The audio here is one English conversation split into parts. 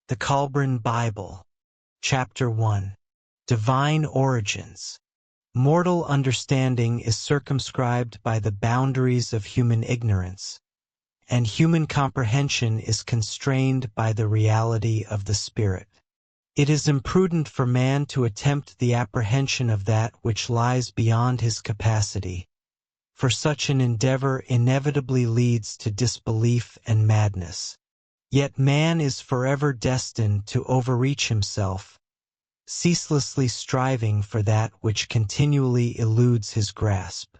The Kolbrin Bible. Chapter 1. Divine Origins. Mortal understanding is circumscribed by the boundaries of human ignorance, and human comprehension is constrained by the reality of the Spirit. It is imprudent for man to attempt the apprehension of that which lies beyond his capacity, for such an endeavor inevitably leads to disbelief and madness. Yet man is forever destined to overreach himself, ceaselessly striving for that which continually eludes his grasp.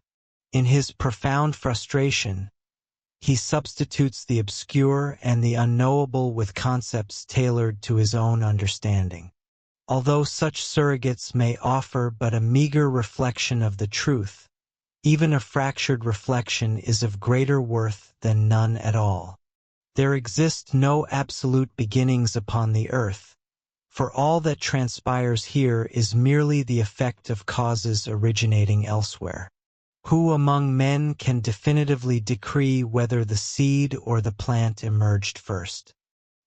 In his profound frustration, he substitutes the obscure and the unknowable with concepts tailored to his own understanding. Although such surrogates may offer but a meager reflection of the truth, even a fractured reflection is of greater worth than none at all. There exist no absolute beginnings upon the earth, for all that transpires here is merely the effect of causes originating elsewhere. Who among men can definitively decree whether the seed or the plant emerged first?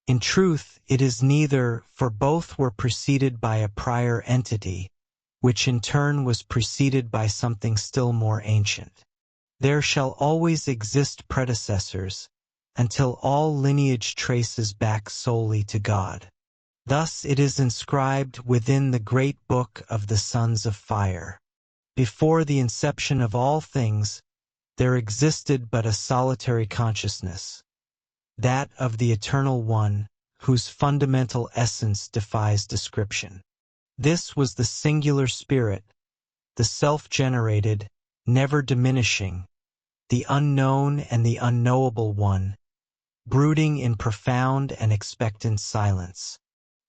In truth, it is neither, for both were preceded by a prior entity, which in turn was preceded by something still more ancient. There shall always exist predecessors, until all lineage traces back solely to God. Thus it is inscribed within the great book of the sons of fire. Before the inception of all things, there existed but a solitary consciousness, that of the Eternal One, whose fundamental essence defies description. This was the singular Spirit, the self-generated, never diminishing, the unknown and the unknowable One, brooding in profound and expectant silence.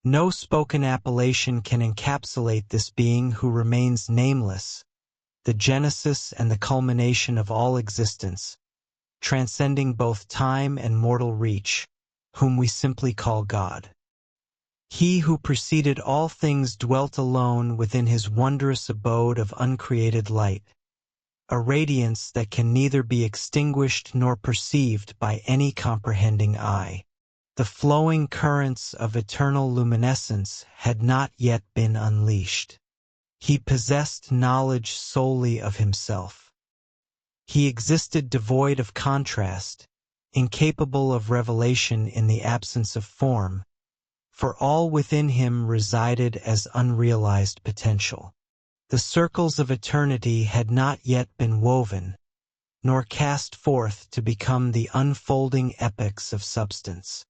No spoken appellation can encapsulate this being who remains nameless, the genesis and the culmination of all existence, transcending both time and mortal reach, whom we simply call God. He who preceded all things dwelt alone within his wondrous abode of uncreated light, a radiance that can neither be extinguished nor perceived by any comprehending eye. The flowing currents of eternal luminescence had not yet been unleashed. He possessed knowledge solely of himself. He existed devoid of contrast, incapable of revelation in the absence of form, for all within him resided as unrealized potential. The circles of eternity had not yet been woven, nor cast forth to become the unfolding epochs of substance.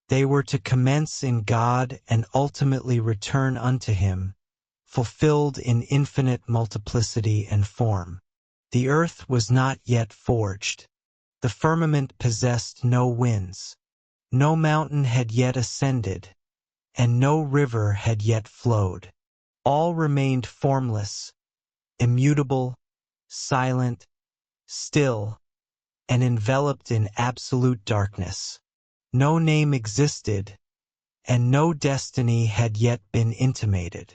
They were to commence in God and ultimately return unto him, fulfilled in infinite multiplicity and form. The earth was not yet forged. The firmament possessed no winds. No mountain had yet ascended, and no river had yet flowed. All remained formless, immutable, silent, still, and enveloped in absolute darkness. No name existed, and no destiny had yet been intimated.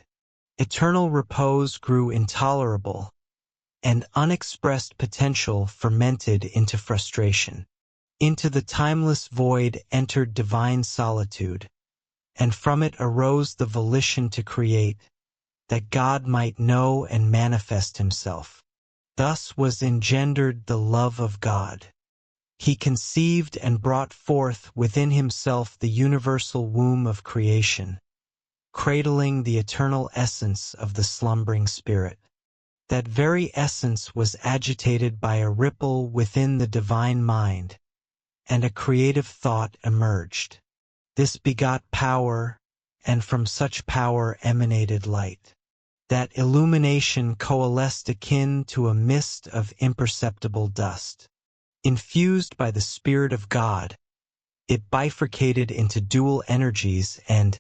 Eternal repose grew intolerable, and unexpressed potential fermented into frustration. Into the timeless void entered divine solitude, and from it arose the volition to create, that God might know and manifest himself. Thus was engendered the love of God. He conceived and brought forth within himself the universal womb of creation, cradling the eternal essence of the slumbering Spirit. That very essence was agitated by a ripple within the divine mind, and a creative thought emerged. This begot power, and from such power emanated light. That illumination coalesced akin to a mist of imperceptible dust. Infused by the Spirit of God, it bifurcated into dual energies and,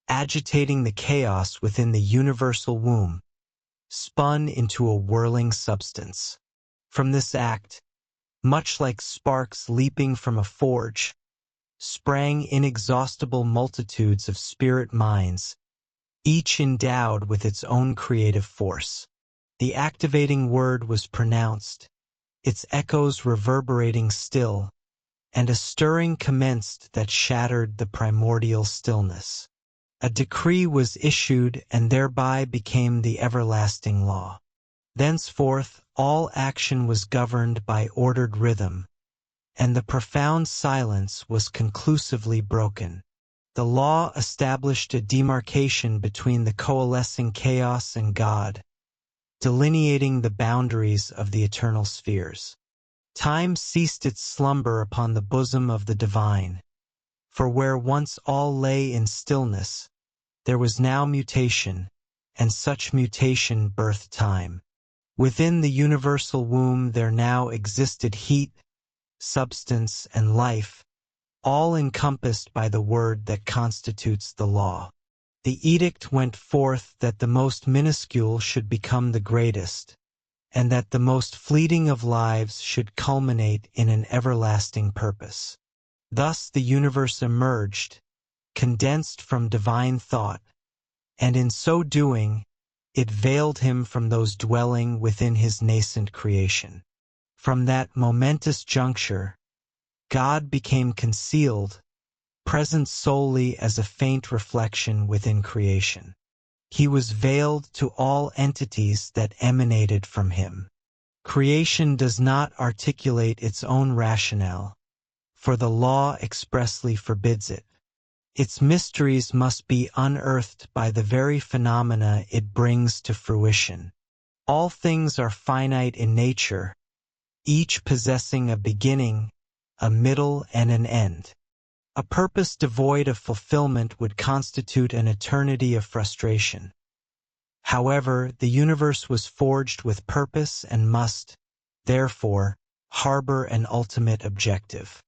agitating the chaos within the universal womb, spun into a whirling substance. From this act, much like sparks leaping from a forge, sprang inexhaustible multitudes of spirit minds, each endowed with its own creative force. The activating word was pronounced, its echoes reverberating still, and a stirring commenced that shattered the primordial stillness. A decree was issued and thereby became the everlasting law. Thenceforth all action was governed by ordered rhythm, and the profound silence was conclusively broken. The law established a demarcation between the coalescing chaos and God, delineating the boundaries of the eternal spheres. Time ceased its slumber upon the bosom of the divine, for where once all lay in stillness, there was now mutation, and such mutation birthed time. Within the universal womb there now existed heat, substance, and life, all encompassed by the word that constitutes the law. The edict went forth that the most minuscule should become the greatest, and that the most fleeting of lives should culminate in an everlasting purpose. Thus the universe emerged, condensed from divine thought, and in so doing, it veiled him from those dwelling within his nascent creation. From that momentous juncture, God became concealed, present solely as a faint reflection within creation. He was veiled to all entities that emanated from him. Creation does not articulate its own rationale, for the law expressly forbids it. Its mysteries must be unearthed by the very phenomena it brings to fruition. All things are finite in nature, each possessing a beginning, a middle, and an end. A purpose devoid of fulfillment would constitute an eternity of frustration. However, the universe was forged with purpose and must, therefore, harbor an ultimate objective.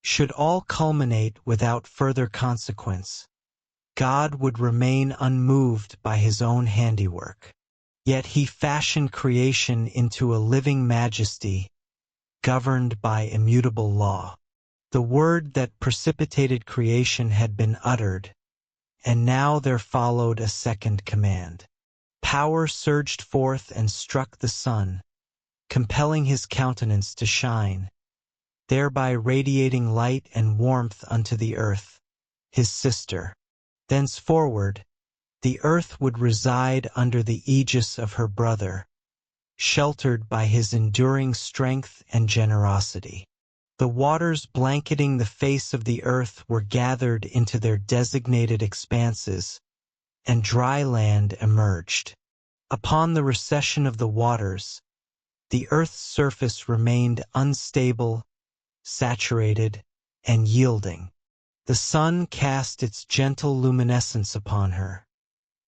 Should all culminate without further consequence, God would remain unmoved by his own handiwork. Yet he fashioned creation into a living majesty, governed by immutable law. The word that precipitated creation had been uttered, and now there followed a second command. Power surged forth and struck the sun, compelling his countenance to shine, thereby radiating light and warmth unto the earth, his sister. Thenceforward, the earth would reside under the aegis of her brother, sheltered by his enduring strength and generosity. The waters blanketing the face of the earth were gathered into their designated expanses, and dry land emerged. Upon the recession of the waters, the earth's surface remained unstable, saturated, and yielding. The sun cast its gentle luminescence upon her,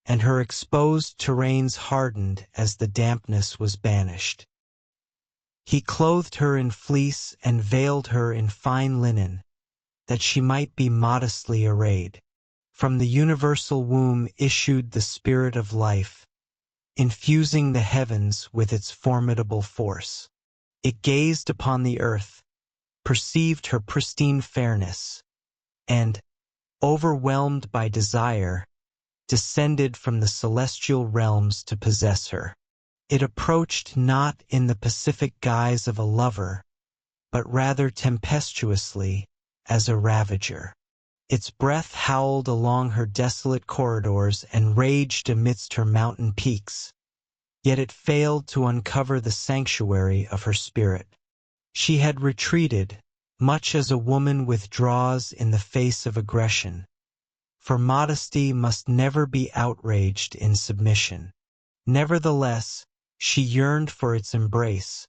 and her exposed terrains hardened as the dampness was banished. He clothed her in fleece and veiled her in fine linen, that she might be modestly arrayed. From the universal womb issued the spirit of life, infusing the heavens with its formidable force. It gazed upon the earth, perceived her pristine fairness, and, overwhelmed by desire, descended from the celestial realms to possess her. It approached not in the pacific guise of a lover, but rather tempestuously, as a ravager. Its breath howled along her desolate corridors and raged amidst her mountain peaks, yet it failed to uncover the sanctuary of her spirit. She had retreated, much as a woman withdraws in the face of aggression, for modesty must never be outraged in submission. Nevertheless, she yearned for its embrace,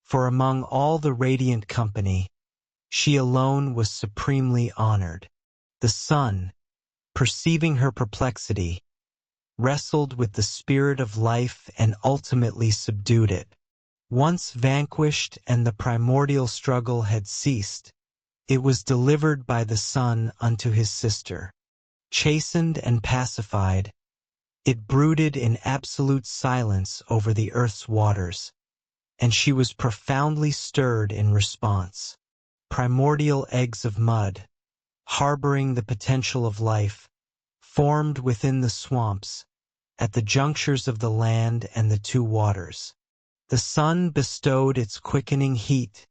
for among all the radiant company, she alone was supremely honored. The sun, perceiving her perplexity, wrestled with the spirit of life and ultimately subdued it. Once vanquished and the primordial struggle had ceased, it was delivered by the sun unto his sister. Chastened and pacified, it brooded in absolute silence over the earth's waters, and she was profoundly stirred in response. Primordial eggs of mud, harboring the potential of life, formed within the swamps, at the junctures of the land and the two waters. The sun bestowed its quickening heat,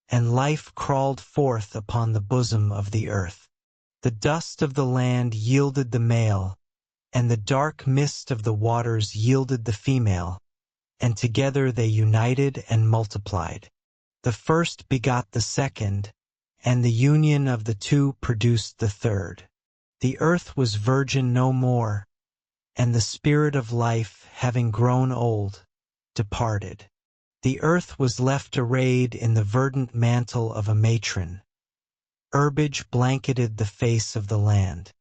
and life crawled forth upon the bosom of the earth. The dust of the land yielded the male, and the dark mist of the waters yielded the female, and together they united and multiplied. The first begot the second, and the union of the two produced the third. The earth was virgin no more, and the spirit of life, having grown old, departed. The earth was left arrayed in the verdant mantle of a matron. Herbage blanketed the face of the land.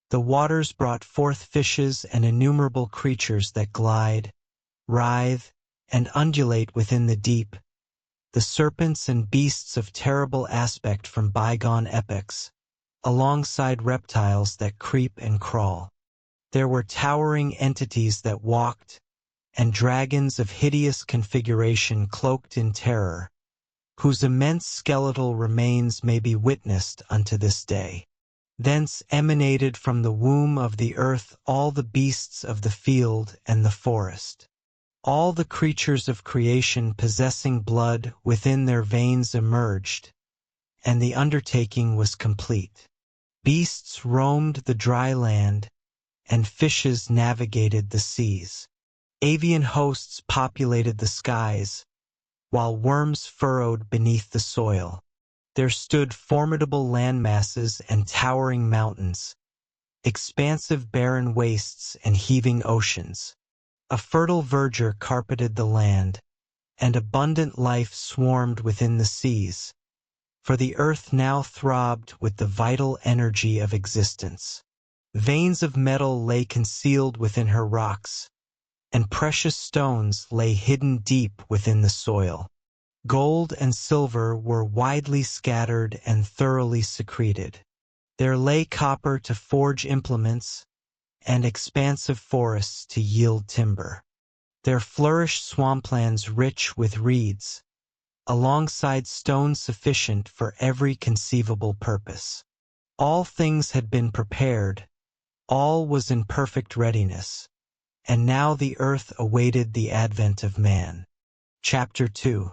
The waters brought forth fishes and innumerable creatures that glide, writhe, and undulate within the deep, the serpents and beasts of terrible aspect from bygone epochs, alongside reptiles that creep and crawl. There were towering entities that walked, and dragons of hideous configuration cloaked in terror, whose immense skeletal remains may be witnessed unto this day. Thence emanated from the womb of the earth all the beasts of the field and the forest. All the creatures of creation possessing blood within their veins emerged, and the undertaking was complete. Beasts roamed the dry land, and fishes navigated the seas. Avian hosts populated the skies, while worms furrowed beneath the soil. There stood formidable landmasses and towering mountains, expansive barren wastes and heaving oceans. A fertile verdure carpeted the land, and abundant life swarmed within the seas, for the earth now throbbed with the vital energy of existence. Veins of metal lay concealed within her rocks, and precious stones lay hidden deep within the soil. Gold and silver were widely scattered and thoroughly secreted. There lay copper to forge implements, and expansive forests to yield timber. There flourished swamplands rich with reeds, alongside stones sufficient for every conceivable purpose. All things had been prepared, all was in perfect readiness, and now the earth awaited the advent of man. Chapter 2.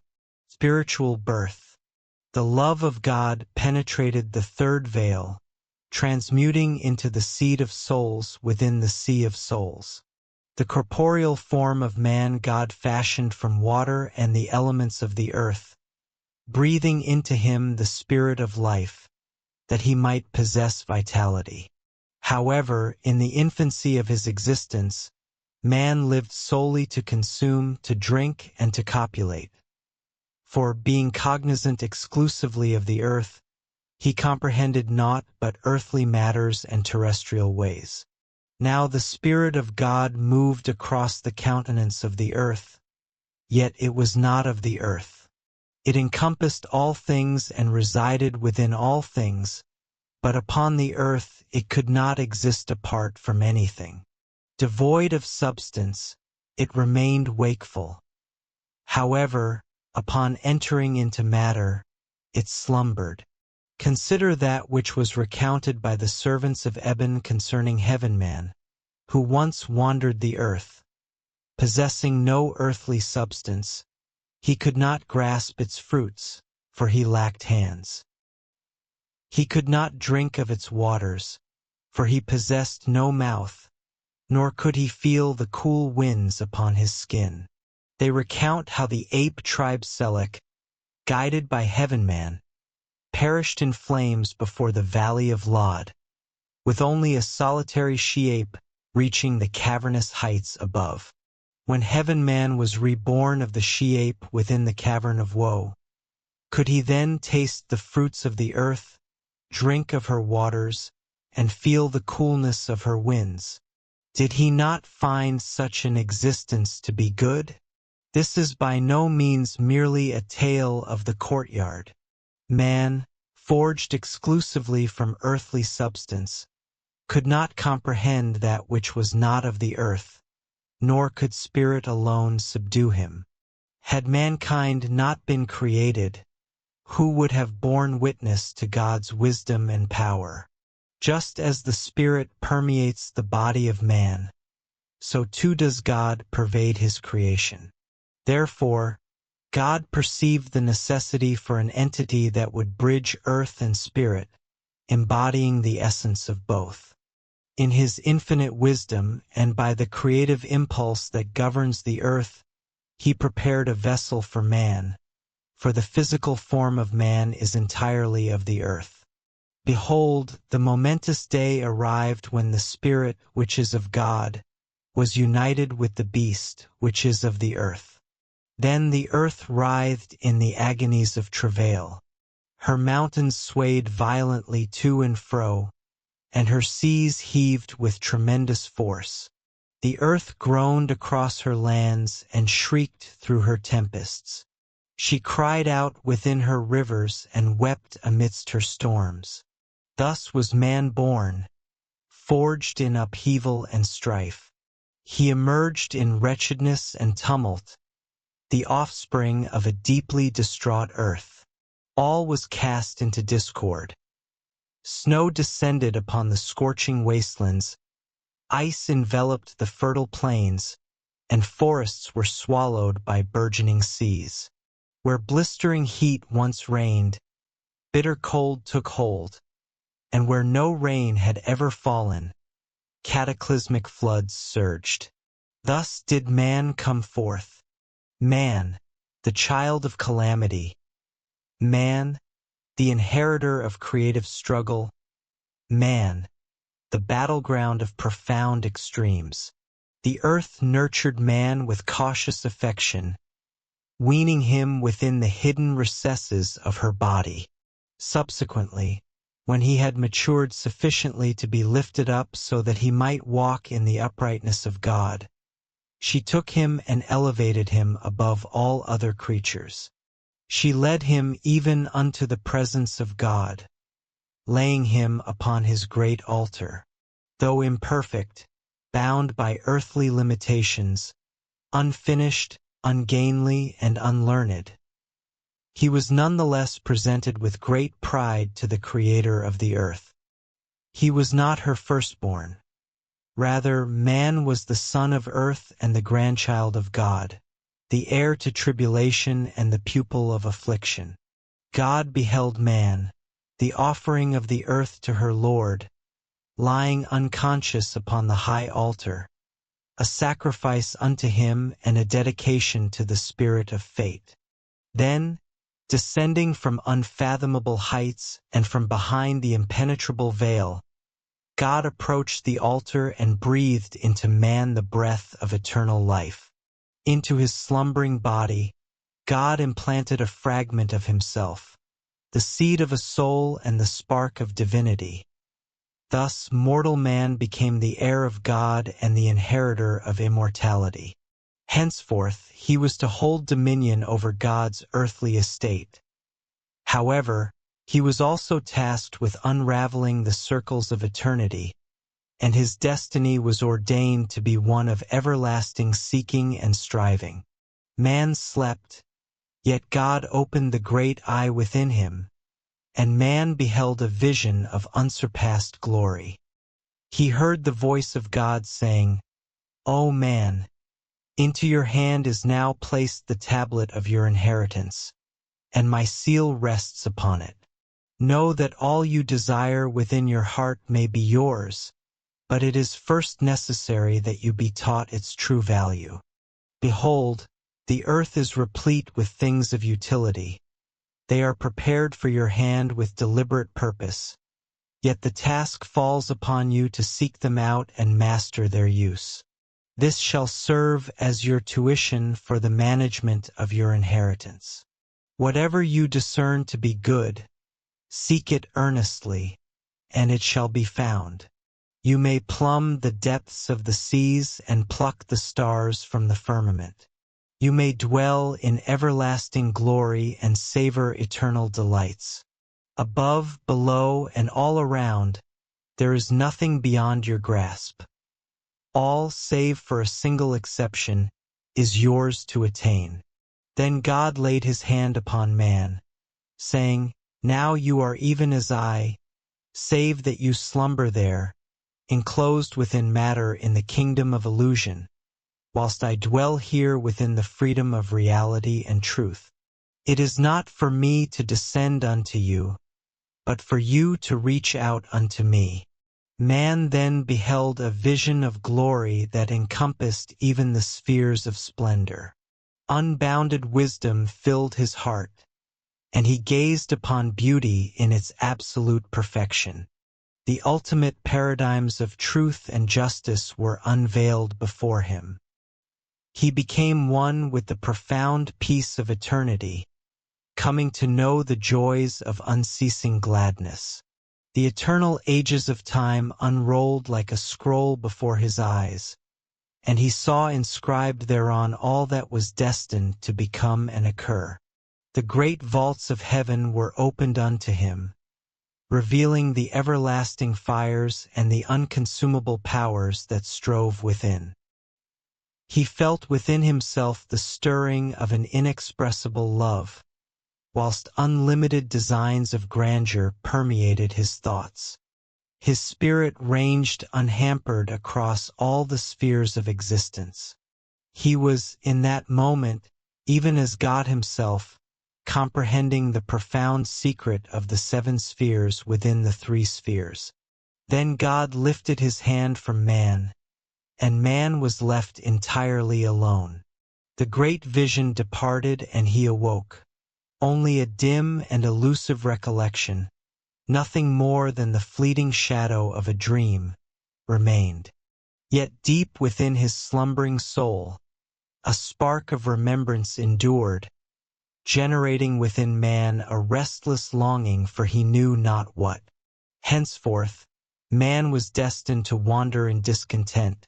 Spiritual Birth. The love of God penetrated the third veil, transmuting into the seed of souls within the sea of souls. The corporeal form of man God fashioned from water and the elements of the earth, breathing into him the spirit of life, that he might possess vitality. However, in the infancy of his existence, man lived solely to consume, to drink, and to copulate. For, being cognizant exclusively of the earth, he comprehended naught but earthly matters and terrestrial ways. Now the Spirit of God moved across the countenance of the earth, yet it was not of the earth. It encompassed all things and resided within all things, but upon the earth it could not exist apart from anything. Devoid of substance, it remained wakeful. However, upon entering into matter, it slumbered. Consider that which was recounted by the servants of Eben concerning Heavenman, who once wandered the earth. Possessing no earthly substance, he could not grasp its fruits, for he lacked hands. He could not drink of its waters, for he possessed no mouth, nor could he feel the cool winds upon his skin. They recount how the ape tribe Selek, guided by Heavenman, perished in flames before the valley of Lod, with only a solitary she-ape reaching the cavernous heights above. When Heavenman was reborn of the she-ape within the cavern of woe, could he then taste the fruits of the earth, drink of her waters, and feel the coolness of her winds? Did he not find such an existence to be good? This is by no means merely a tale of the courtyard. Man, forged exclusively from earthly substance, could not comprehend that which was not of the earth, nor could spirit alone subdue him. Had mankind not been created, who would have borne witness to God's wisdom and power? Just as the spirit permeates the body of man, so too does God pervade his creation. Therefore, God perceived the necessity for an entity that would bridge earth and spirit, embodying the essence of both. In his infinite wisdom and by the creative impulse that governs the earth, he prepared a vessel for man, for the physical form of man is entirely of the earth. Behold, the momentous day arrived when the spirit, which is of God, was united with the beast, which is of the earth. Then the earth writhed in the agonies of travail. Her mountains swayed violently to and fro, and her seas heaved with tremendous force. The earth groaned across her lands and shrieked through her tempests. She cried out within her rivers and wept amidst her storms. Thus was man born, forged in upheaval and strife. He emerged in wretchedness and tumult, the offspring of a deeply distraught earth. All was cast into discord. Snow descended upon the scorching wastelands, ice enveloped the fertile plains, and forests were swallowed by burgeoning seas. Where blistering heat once reigned, bitter cold took hold, and where no rain had ever fallen, cataclysmic floods surged. Thus did man come forth. Man, the child of calamity. Man, the inheritor of creative struggle. Man, the battleground of profound extremes. The earth nurtured man with cautious affection, weaning him within the hidden recesses of her body. Subsequently, when he had matured sufficiently to be lifted up so that he might walk in the uprightness of God, she took him and elevated him above all other creatures. She led him even unto the presence of God, laying him upon his great altar. Though imperfect, bound by earthly limitations, unfinished, ungainly, and unlearned, he was nonetheless presented with great pride to the Creator of the earth. He was not her firstborn. Rather, man was the son of earth and the grandchild of God, the heir to tribulation and the pupil of affliction. God beheld man, the offering of the earth to her Lord, lying unconscious upon the high altar, a sacrifice unto him and a dedication to the spirit of fate. Then, descending from unfathomable heights and from behind the impenetrable veil, God approached the altar and breathed into man the breath of eternal life. Into his slumbering body, God implanted a fragment of himself, the seed of a soul and the spark of divinity. Thus, mortal man became the heir of God and the inheritor of immortality. Henceforth, he was to hold dominion over God's earthly estate. However, he was also tasked with unraveling the circles of eternity, and his destiny was ordained to be one of everlasting seeking and striving. Man slept, yet God opened the great eye within him, and man beheld a vision of unsurpassed glory. He heard the voice of God saying, "O man, into your hand is now placed the tablet of your inheritance, and my seal rests upon it. Know that all you desire within your heart may be yours, but it is first necessary that you be taught its true value. Behold, the earth is replete with things of utility. They are prepared for your hand with deliberate purpose, yet the task falls upon you to seek them out and master their use. This shall serve as your tuition for the management of your inheritance. Whatever you discern to be good, seek it earnestly, and it shall be found. You may plumb the depths of the seas and pluck the stars from the firmament. You may dwell in everlasting glory and savor eternal delights. Above, below, and all around, there is nothing beyond your grasp. All, save for a single exception, is yours to attain." Then God laid his hand upon man, saying, "Now you are even as I, save that you slumber there, enclosed within matter in the kingdom of illusion, whilst I dwell here within the freedom of reality and truth. It is not for me to descend unto you, but for you to reach out unto me. Man then beheld a vision of glory that encompassed even the spheres of splendor. Unbounded wisdom filled his heart, and he gazed upon beauty in its absolute perfection. The ultimate paradigms of truth and justice were unveiled before him. He became one with the profound peace of eternity, coming to know the joys of unceasing gladness. The eternal ages of time unrolled like a scroll before his eyes, and he saw inscribed thereon all that was destined to become and occur. The great vaults of heaven were opened unto him, revealing the everlasting fires and the unconsumable powers that strove within. He felt within himself the stirring of an inexpressible love, whilst unlimited designs of grandeur permeated his thoughts. His spirit ranged unhampered across all the spheres of existence. He was, in that moment, even as God himself, comprehending the profound secret of the 7 spheres within the 3 spheres. Then God lifted his hand from man, and man was left entirely alone. The great vision departed and he awoke. Only a dim and elusive recollection, nothing more than the fleeting shadow of a dream, remained. Yet deep within his slumbering soul, a spark of remembrance endured, generating within man a restless longing for he knew not what. Henceforth, man was destined to wander in discontent,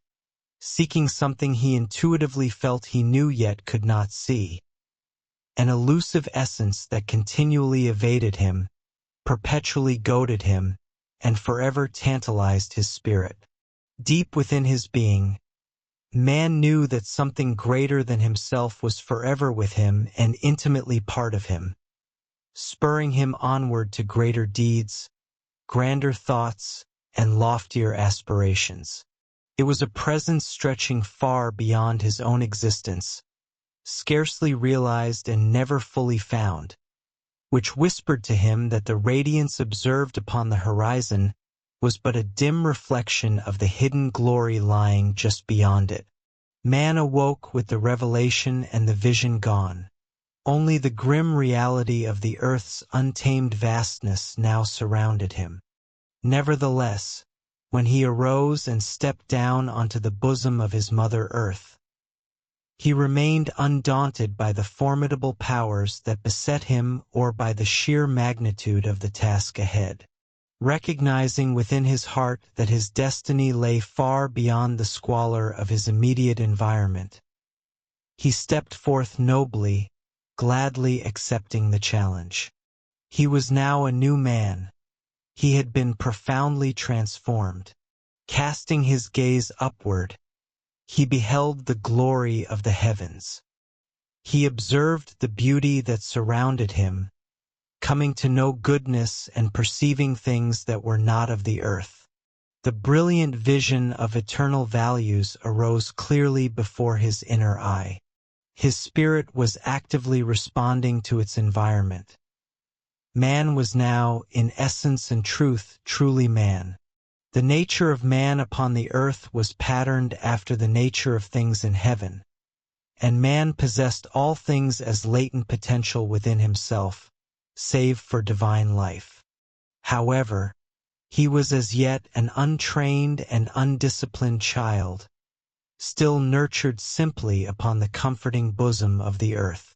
seeking something he intuitively felt he knew yet could not see. An elusive essence that continually evaded him, perpetually goaded him, and forever tantalized his spirit. Deep within his being, man knew that something greater than himself was forever with him and intimately part of him, spurring him onward to greater deeds, grander thoughts, and loftier aspirations. It was a presence stretching far beyond his own existence, scarcely realized and never fully found, which whispered to him that the radiance observed upon the horizon was but a dim reflection of the hidden glory lying just beyond it. Man awoke with the revelation and the vision gone. Only the grim reality of the earth's untamed vastness now surrounded him. Nevertheless, when he arose and stepped down onto the bosom of his Mother Earth, he remained undaunted by the formidable powers that beset him or by the sheer magnitude of the task ahead. Recognizing within his heart that his destiny lay far beyond the squalor of his immediate environment, he stepped forth nobly, gladly accepting the challenge. He was now a new man. He had been profoundly transformed. Casting his gaze upward, he beheld the glory of the heavens. He observed the beauty that surrounded him, coming to know goodness and perceiving things that were not of the earth. The brilliant vision of eternal values arose clearly before his inner eye. His spirit was actively responding to its environment. Man was now, in essence and truth, truly man. The nature of man upon the earth was patterned after the nature of things in heaven, and man possessed all things as latent potential within himself, save for divine life. However, he was as yet an untrained and undisciplined child, still nurtured simply upon the comforting bosom of the earth.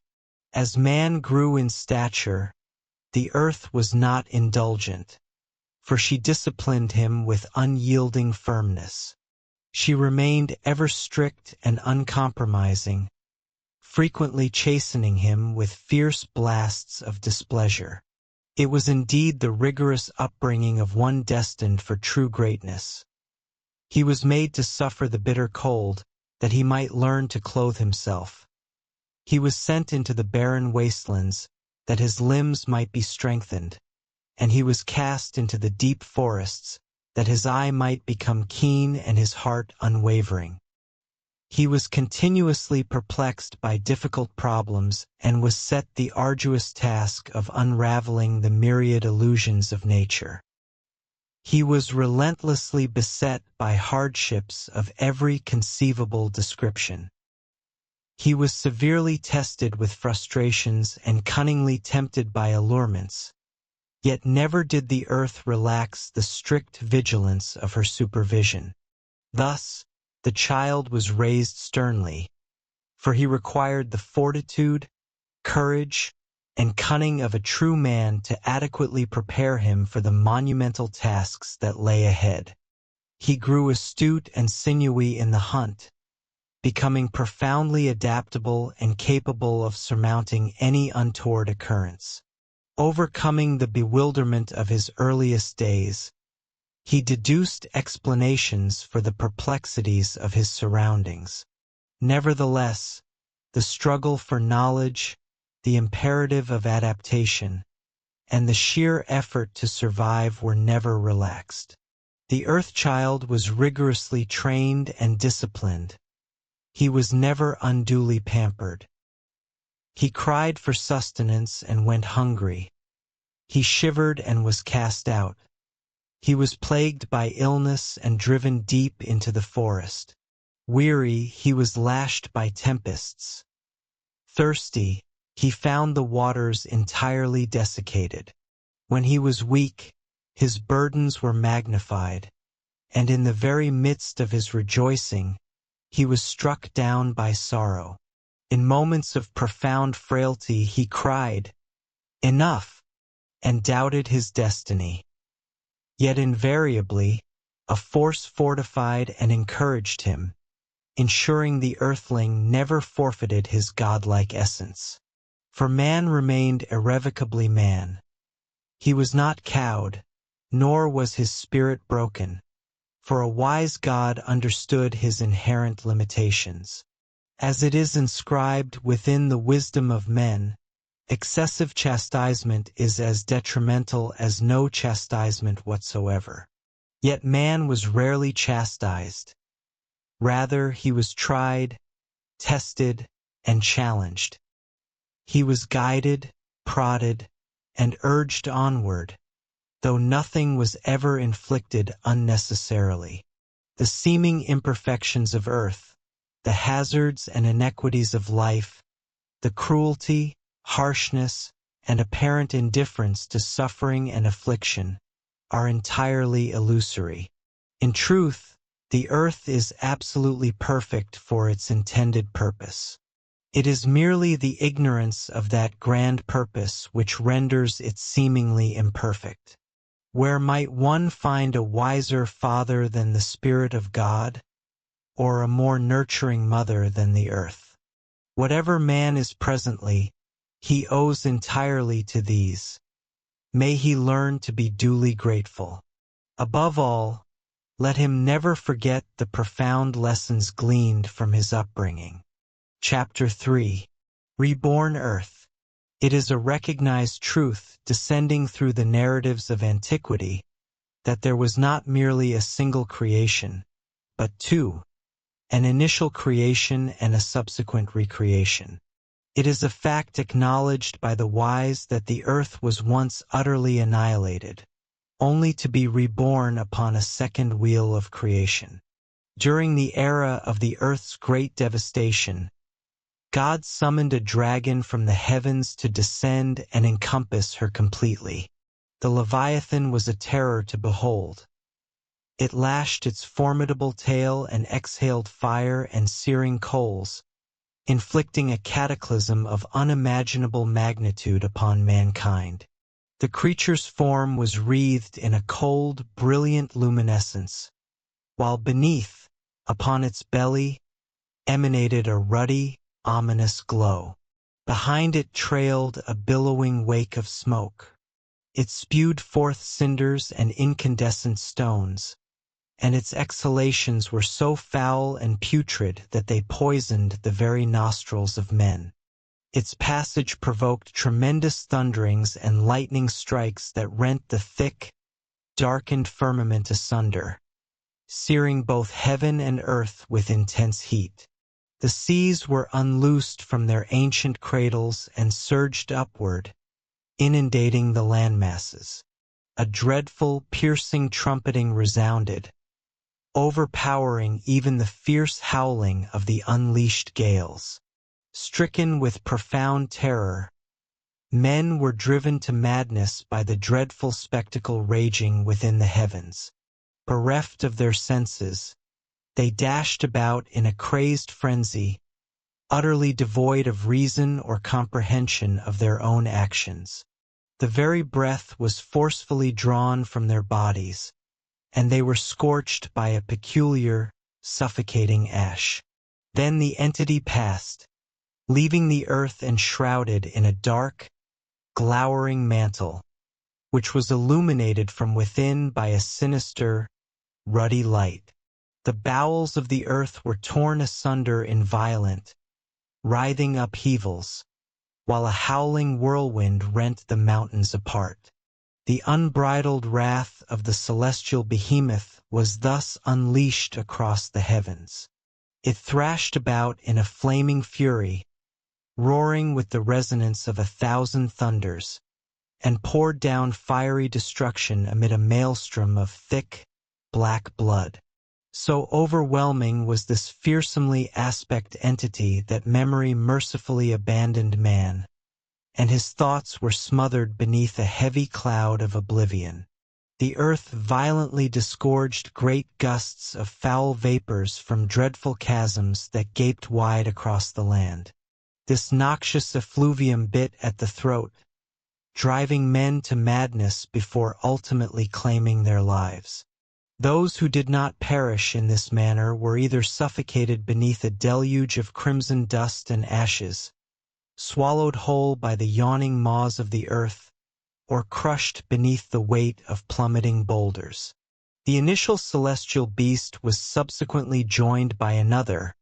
As man grew in stature, the earth was not indulgent, for she disciplined him with unyielding firmness. She remained ever strict and uncompromising, frequently chastening him with fierce blasts of displeasure. It was indeed the rigorous upbringing of one destined for true greatness. He was made to suffer the bitter cold, that he might learn to clothe himself. He was sent into the barren wastelands, that his limbs might be strengthened, and he was cast into the deep forests, that his eye might become keen and his heart unwavering. He was continuously perplexed by difficult problems and was set the arduous task of unraveling the myriad illusions of nature. He was relentlessly beset by hardships of every conceivable description. He was severely tested with frustrations and cunningly tempted by allurements, yet never did the earth relax the strict vigilance of her supervision. Thus, the child was raised sternly, for he required the fortitude, courage, and cunning of a true man to adequately prepare him for the monumental tasks that lay ahead. He grew astute and sinewy in the hunt, becoming profoundly adaptable and capable of surmounting any untoward occurrence. Overcoming the bewilderment of his earliest days, he deduced explanations for the perplexities of his surroundings. Nevertheless, the struggle for knowledge, the imperative of adaptation, and the sheer effort to survive were never relaxed. The Earth Child was rigorously trained and disciplined. He was never unduly pampered. He cried for sustenance and went hungry. He shivered and was cast out. He was plagued by illness and driven deep into the forest. Weary, he was lashed by tempests. Thirsty, he found the waters entirely desiccated. When he was weak, his burdens were magnified, and in the very midst of his rejoicing, he was struck down by sorrow. In moments of profound frailty, he cried, "Enough!" and doubted his destiny. Yet invariably, a force fortified and encouraged him, ensuring the earthling never forfeited his godlike essence. For man remained irrevocably man. He was not cowed, nor was his spirit broken, for a wise God understood his inherent limitations. As it is inscribed within the wisdom of men, excessive chastisement is as detrimental as no chastisement whatsoever. Yet man was rarely chastised. Rather, he was tried, tested, and challenged. He was guided, prodded, and urged onward, though nothing was ever inflicted unnecessarily. The seeming imperfections of earth, the hazards and inequities of life, the cruelty, harshness, and apparent indifference to suffering and affliction are entirely illusory. In truth, the earth is absolutely perfect for its intended purpose. It is merely the ignorance of that grand purpose which renders it seemingly imperfect. Where might one find a wiser father than the Spirit of God, or a more nurturing mother than the earth? Whatever man is presently, he owes entirely to these. May he learn to be duly grateful. Above all, let him never forget the profound lessons gleaned from his upbringing. Chapter 3. Reborn Earth. It is a recognized truth descending through the narratives of antiquity that there was not merely a single creation, but two, an initial creation and a subsequent recreation. It is a fact acknowledged by the wise that the earth was once utterly annihilated, only to be reborn upon a second wheel of creation. During the era of the earth's great devastation, God summoned a dragon from the heavens to descend and encompass her completely. The Leviathan was a terror to behold. It lashed its formidable tail and exhaled fire and searing coals, inflicting a cataclysm of unimaginable magnitude upon mankind. The creature's form was wreathed in a cold, brilliant luminescence, while beneath, upon its belly, emanated a ruddy, ominous glow. Behind it trailed a billowing wake of smoke. It spewed forth cinders and incandescent stones, and its exhalations were so foul and putrid that they poisoned the very nostrils of men. Its passage provoked tremendous thunderings and lightning strikes that rent the thick, darkened firmament asunder, searing both heaven and earth with intense heat. The seas were unloosed from their ancient cradles and surged upward, inundating the landmasses. A dreadful, piercing trumpeting resounded, overpowering even the fierce howling of the unleashed gales. Stricken with profound terror, men were driven to madness by the dreadful spectacle raging within the heavens. Bereft of their senses, they dashed about in a crazed frenzy, utterly devoid of reason or comprehension of their own actions. The very breath was forcefully drawn from their bodies, and they were scorched by a peculiar, suffocating ash. Then the entity passed, leaving the earth enshrouded in a dark, glowering mantle, which was illuminated from within by a sinister, ruddy light. The bowels of the earth were torn asunder in violent, writhing upheavals, while a howling whirlwind rent the mountains apart. The unbridled wrath of the celestial behemoth was thus unleashed across the heavens. It thrashed about in a flaming fury, roaring with the resonance of 1,000 thunders, and poured down fiery destruction amid a maelstrom of thick, black blood. So overwhelming was this fearsomely aspect entity that memory mercifully abandoned man, and his thoughts were smothered beneath a heavy cloud of oblivion. The earth violently disgorged great gusts of foul vapors from dreadful chasms that gaped wide across the land. This noxious effluvium bit at the throat, driving men to madness before ultimately claiming their lives. Those who did not perish in this manner were either suffocated beneath a deluge of crimson dust and ashes, swallowed whole by the yawning maws of the earth, or crushed beneath the weight of plummeting boulders. The initial celestial beast was subsequently joined by another,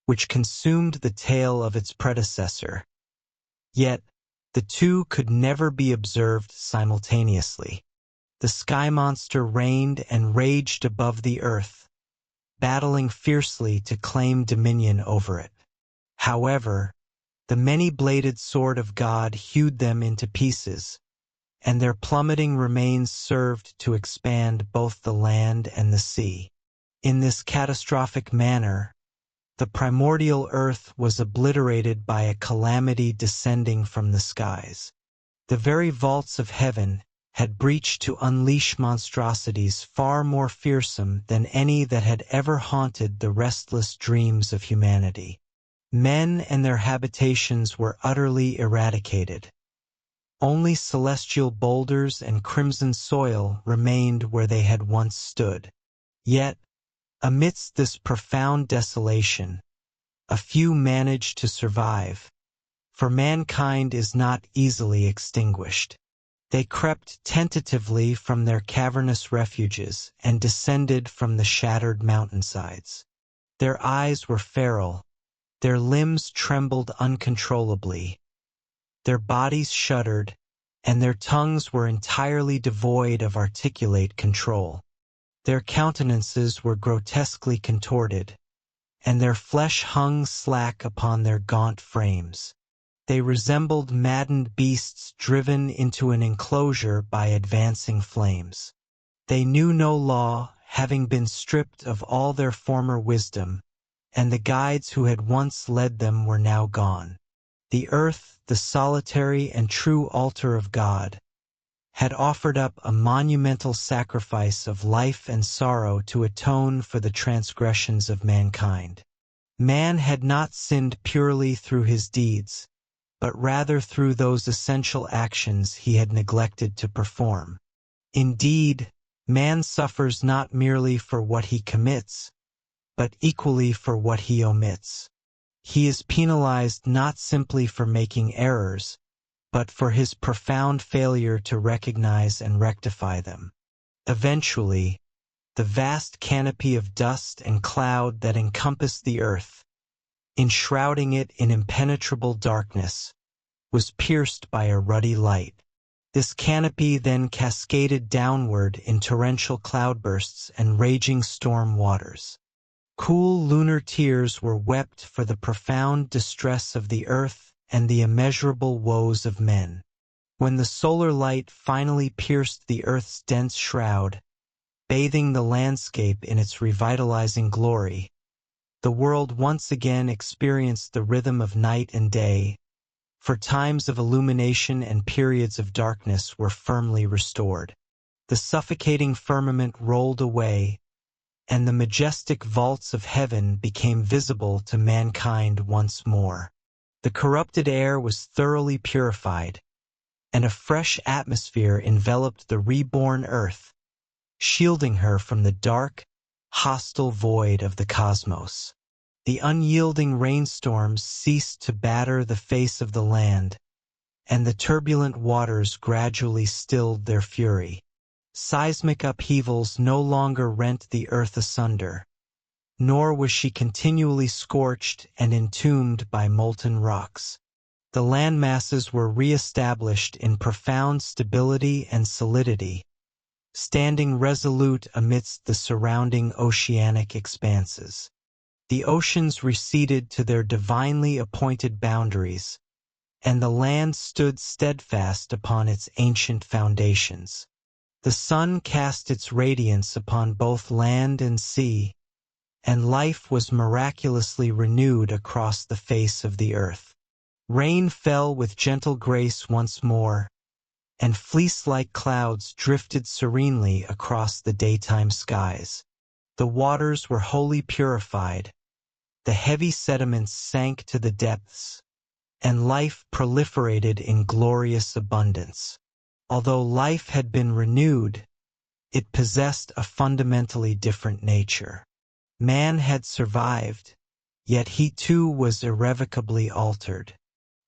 which consumed the tail of its predecessor. Yet, the two could never be observed simultaneously. The sky monster reigned and raged above the earth, battling fiercely to claim dominion over it. However, the many-bladed sword of God hewed them into pieces, and their plummeting remains served to expand both the land and the sea. In this catastrophic manner, the primordial earth was obliterated by a calamity descending from the skies. The very vaults of heaven had breached to unleash monstrosities far more fearsome than any that had ever haunted the restless dreams of humanity. Men and their habitations were utterly eradicated. Only celestial boulders and crimson soil remained where they had once stood. Yet, amidst this profound desolation, a few managed to survive, for mankind is not easily extinguished. They crept tentatively from their cavernous refuges and descended from the shattered mountainsides. Their eyes were feral, their limbs trembled uncontrollably, their bodies shuddered, and their tongues were entirely devoid of articulate control. Their countenances were grotesquely contorted, and their flesh hung slack upon their gaunt frames. They resembled maddened beasts driven into an enclosure by advancing flames. They knew no law, having been stripped of all their former wisdom, and the guides who had once led them were now gone. The earth, the solitary and true altar of God, had offered up a monumental sacrifice of life and sorrow to atone for the transgressions of mankind. Man had not sinned purely through his deeds, but rather through those essential actions he had neglected to perform. Indeed, man suffers not merely for what he commits, but equally for what he omits. He is penalized not simply for making errors, but for his profound failure to recognize and rectify them. Eventually, the vast canopy of dust and cloud that encompassed the earth, enshrouding it in impenetrable darkness, was pierced by a ruddy light. This canopy then cascaded downward in torrential cloudbursts and raging storm waters. Cool lunar tears were wept for the profound distress of the earth and the immeasurable woes of men. When the solar light finally pierced the earth's dense shroud, bathing the landscape in its revitalizing glory, the world once again experienced the rhythm of night and day, for times of illumination and periods of darkness were firmly restored. The suffocating firmament rolled away, and the majestic vaults of heaven became visible to mankind once more. The corrupted air was thoroughly purified, and a fresh atmosphere enveloped the reborn earth, shielding her from the dark, hostile void of the cosmos. The unyielding rainstorms ceased to batter the face of the land, and the turbulent waters gradually stilled their fury. Seismic upheavals no longer rent the earth asunder, nor was she continually scorched and entombed by molten rocks. The landmasses were re-established in profound stability and solidity, standing resolute amidst the surrounding oceanic expanses. The oceans receded to their divinely appointed boundaries, and the land stood steadfast upon its ancient foundations. The sun cast its radiance upon both land and sea, and life was miraculously renewed across the face of the earth. Rain fell with gentle grace once more, and fleece-like clouds drifted serenely across the daytime skies. The waters were wholly purified, the heavy sediments sank to the depths, and life proliferated in glorious abundance. Although life had been renewed, it possessed a fundamentally different nature. Man had survived, yet he too was irrevocably altered.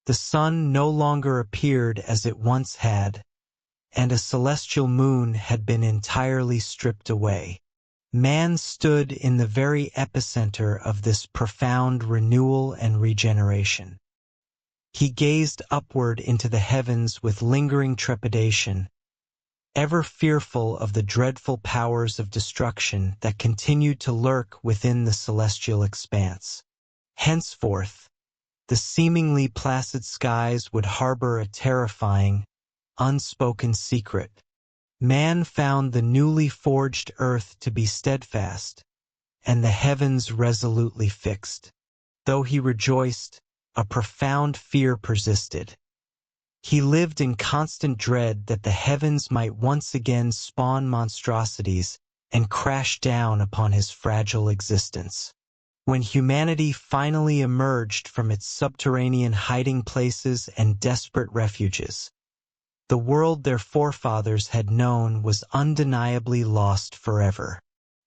The sun no longer appeared as it once had, and a celestial moon had been entirely stripped away. Man stood in the very epicenter of this profound renewal and regeneration. He gazed upward into the heavens with lingering trepidation, ever fearful of the dreadful powers of destruction that continued to lurk within the celestial expanse. Henceforth, the seemingly placid skies would harbor a terrifying, unspoken secret. Man found the newly forged earth to be steadfast, and the heavens resolutely fixed. Though he rejoiced, a profound fear persisted. He lived in constant dread that the heavens might once again spawn monstrosities and crash down upon his fragile existence. When humanity finally emerged from its subterranean hiding places and desperate refuges, the world their forefathers had known was undeniably lost forever.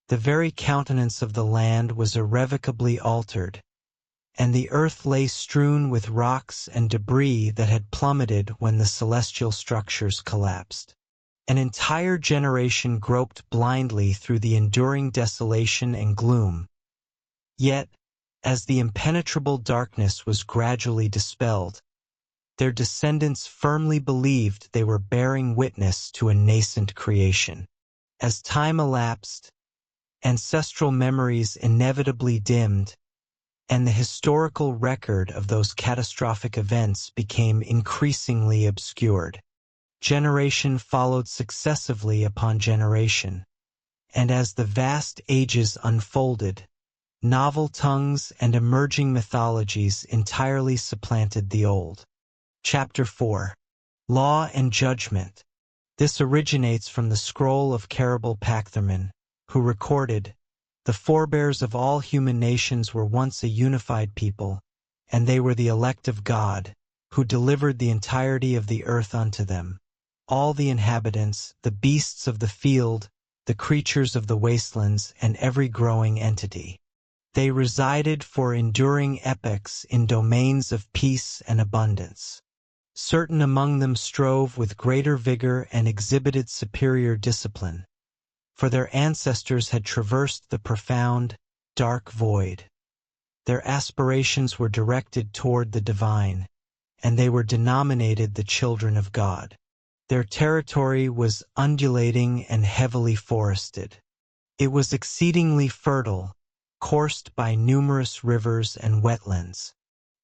The very countenance of the land was irrevocably altered, and the earth lay strewn with rocks and debris that had plummeted when the celestial structures collapsed. An entire generation groped blindly through the enduring desolation and gloom. Yet, as the impenetrable darkness was gradually dispelled, their descendants firmly believed they were bearing witness to a nascent creation. As time elapsed, ancestral memories inevitably dimmed, and the historical record of those catastrophic events became increasingly obscured. Generation followed successively upon generation, and as the vast ages unfolded, novel tongues and emerging mythologies entirely supplanted the old. Chapter 4. Law and Judgment. This originates from the scroll of Caribal Pachtherman, who recorded, "The forebears of all human nations were once a unified people, and they were the elect of God, who delivered the entirety of the earth unto them. All the inhabitants, the beasts of the field, the creatures of the wastelands, and every growing entity. They resided for enduring epochs in domains of peace and abundance. Certain among them strove with greater vigor and exhibited superior discipline, for their ancestors had traversed the profound, dark void. Their aspirations were directed toward the divine, and they were denominated the children of God. Their territory was undulating and heavily forested. It was exceedingly fertile, coursed by numerous rivers and wetlands.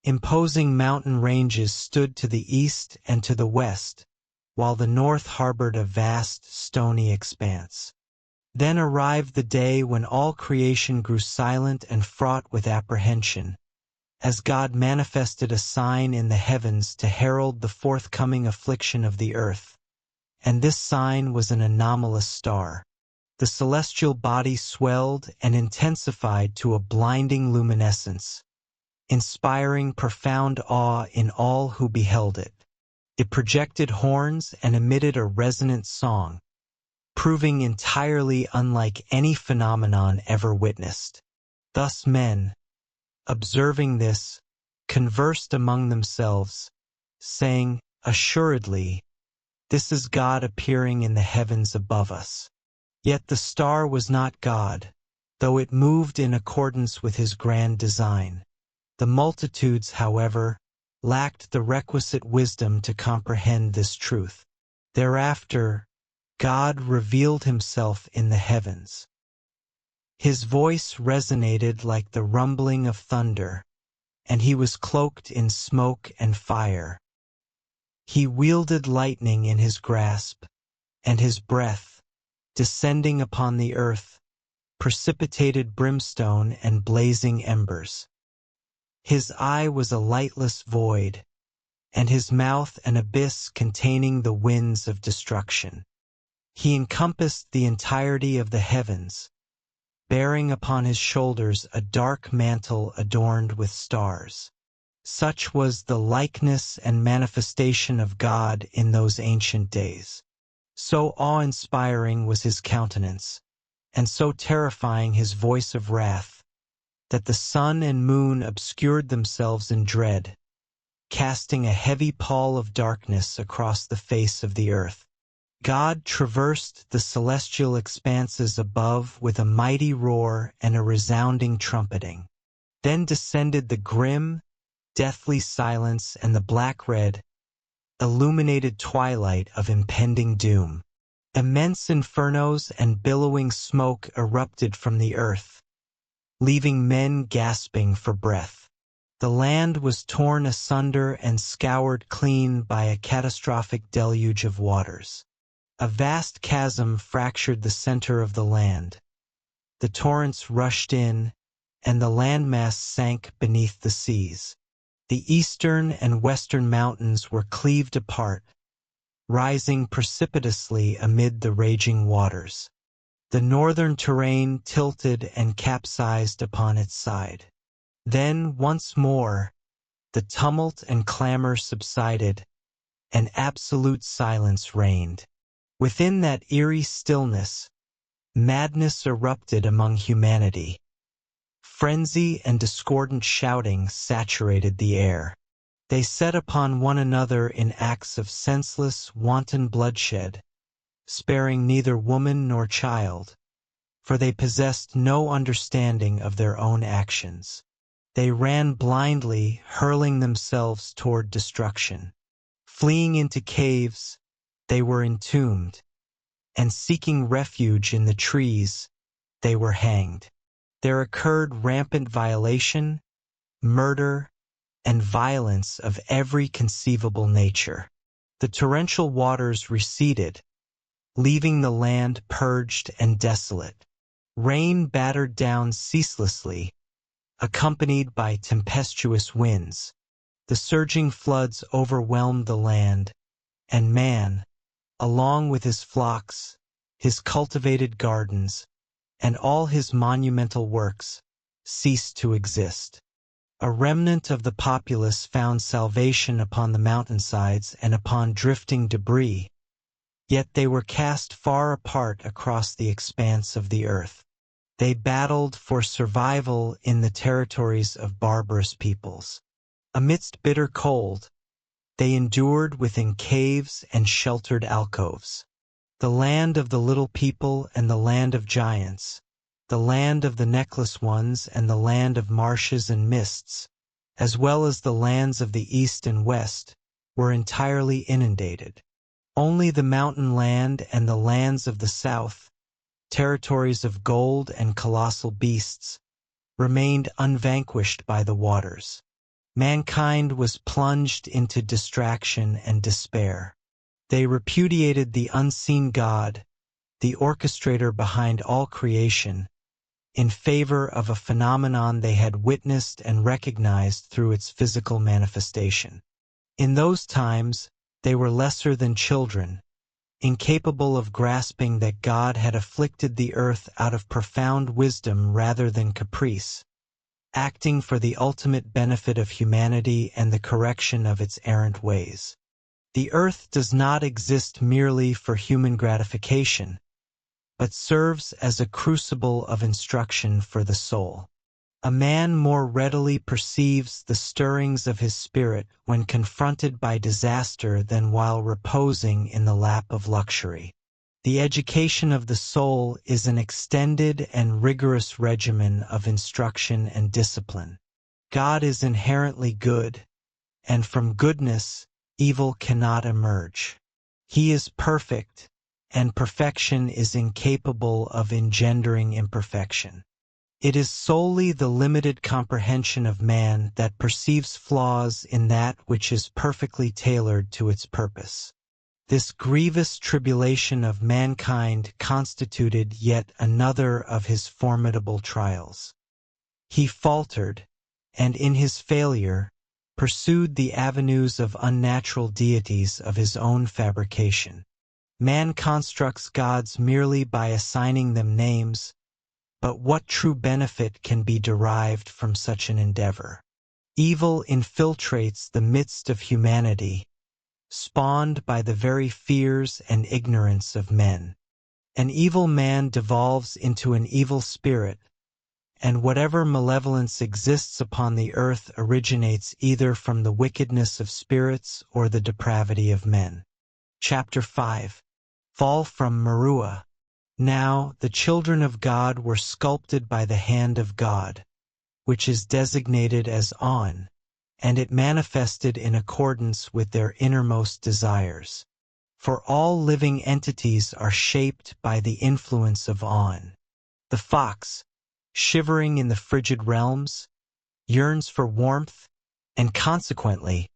Imposing mountain ranges stood to the east and to the west, while the north harbored a vast, stony expanse. Then arrived the day when all creation grew silent and fraught with apprehension, as God manifested a sign in the heavens to herald the forthcoming affliction of the earth. And this sign was an anomalous star. The celestial body swelled and intensified to a blinding luminescence, inspiring profound awe in all who beheld it. It projected horns and emitted a resonant song, proving entirely unlike any phenomenon ever witnessed. Thus men, observing this, conversed among themselves, saying, "Assuredly, this is God appearing in the heavens above us." Yet the star was not God, though it moved in accordance with his grand design. The multitudes, however, lacked the requisite wisdom to comprehend this truth. Thereafter, God revealed himself in the heavens. His voice resonated like the rumbling of thunder, and he was cloaked in smoke and fire. He wielded lightning in his grasp, and his breath, descending upon the earth, precipitated brimstone and blazing embers. His eye was a lightless void, and his mouth an abyss containing the winds of destruction. He encompassed the entirety of the heavens, bearing upon his shoulders a dark mantle adorned with stars. Such was the likeness and manifestation of God in those ancient days. So awe-inspiring was his countenance, and so terrifying his voice of wrath, that the sun and moon obscured themselves in dread, casting a heavy pall of darkness across the face of the earth. God traversed the celestial expanses above with a mighty roar and a resounding trumpeting. Then descended the grim, deathly silence and the black-red, illuminated twilight of impending doom. Immense infernos and billowing smoke erupted from the earth, leaving men gasping for breath. The land was torn asunder and scoured clean by a catastrophic deluge of waters. A vast chasm fractured the center of the land. The torrents rushed in, and the landmass sank beneath the seas. The eastern and western mountains were cleaved apart, rising precipitously amid the raging waters. The northern terrain tilted and capsized upon its side. Then, once more, the tumult and clamor subsided, and absolute silence reigned. Within that eerie stillness, madness erupted among humanity. Frenzy and discordant shouting saturated the air. They set upon one another in acts of senseless, wanton bloodshed, sparing neither woman nor child, for they possessed no understanding of their own actions. They ran blindly, hurling themselves toward destruction. Fleeing into caves, they were entombed, and seeking refuge in the trees, they were hanged. There occurred rampant violation, murder, and violence of every conceivable nature. The torrential waters receded, leaving the land purged and desolate. Rain battered down ceaselessly, accompanied by tempestuous winds. The surging floods overwhelmed the land, and man, along with his flocks, his cultivated gardens, and all his monumental works, ceased to exist. A remnant of the populace found salvation upon the mountainsides and upon drifting debris, yet they were cast far apart across the expanse of the earth. They battled for survival in the territories of barbarous peoples. Amidst bitter cold, they endured within caves and sheltered alcoves. The land of the little people and the land of giants, the land of the necklace ones and the land of marshes and mists, as well as the lands of the east and west, were entirely inundated. Only the mountain land and the lands of the south, territories of gold and colossal beasts, remained unvanquished by the waters. Mankind was plunged into distraction and despair. They repudiated the unseen God, the orchestrator behind all creation, in favor of a phenomenon they had witnessed and recognized through its physical manifestation. In those times, they were lesser than children, incapable of grasping that God had afflicted the earth out of profound wisdom rather than caprice, acting for the ultimate benefit of humanity and the correction of its errant ways. The earth does not exist merely for human gratification, but serves as a crucible of instruction for the soul. A man more readily perceives the stirrings of his spirit when confronted by disaster than while reposing in the lap of luxury. The education of the soul is an extended and rigorous regimen of instruction and discipline. God is inherently good, and from goodness, evil cannot emerge. He is perfect, and perfection is incapable of engendering imperfection. It is solely the limited comprehension of man that perceives flaws in that which is perfectly tailored to its purpose. This grievous tribulation of mankind constituted yet another of his formidable trials. He faltered, and in his failure, pursued the avenues of unnatural deities of his own fabrication. Man constructs gods merely by assigning them names, but what true benefit can be derived from such an endeavor? Evil infiltrates the midst of humanity, spawned by the very fears and ignorance of men. An evil man devolves into an evil spirit, and whatever malevolence exists upon the earth originates either from the wickedness of spirits or the depravity of men. Chapter 5. Fall from Meruah. Now the children of God were sculpted by the hand of God, which is designated as On, and it manifested in accordance with their innermost desires. For all living entities are shaped by the influence of On. The fox, shivering in the frigid realms, yearns for warmth, and consequently,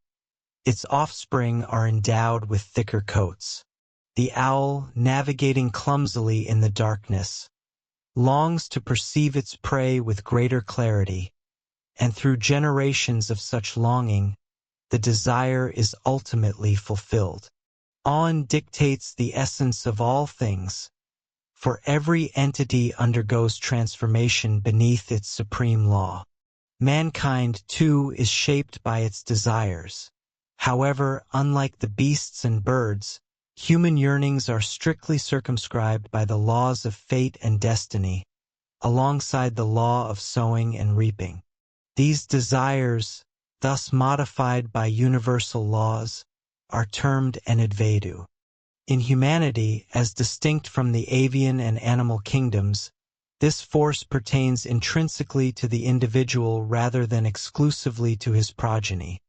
its offspring are endowed with thicker coats. The owl, navigating clumsily in the darkness, longs to perceive its prey with greater clarity, and through generations of such longing, the desire is ultimately fulfilled. On dictates the essence of all things, for every entity undergoes transformation beneath its supreme law. Mankind, too, is shaped by its desires. However, unlike the beasts and birds, human yearnings are strictly circumscribed by the laws of fate and destiny, alongside the law of sowing and reaping. These desires, thus modified by universal laws, are termed enidvedu. In humanity, as distinct from the avian and animal kingdoms, this force pertains intrinsically to the individual rather than exclusively to his progeny,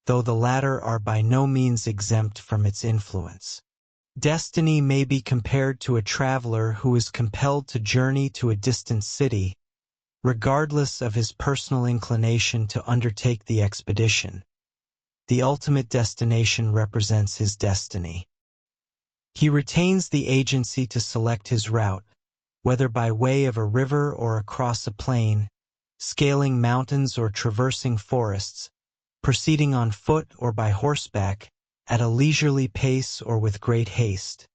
though the latter are by no means exempt from its influence. Destiny may be compared to a traveler who is compelled to journey to a distant city, regardless of his personal inclination to undertake the expedition. The ultimate destination represents his destiny. He retains the agency to select his route, whether by way of a river or across a plain, scaling mountains or traversing forests, proceeding on foot or by horseback, at a leisurely pace or with great haste,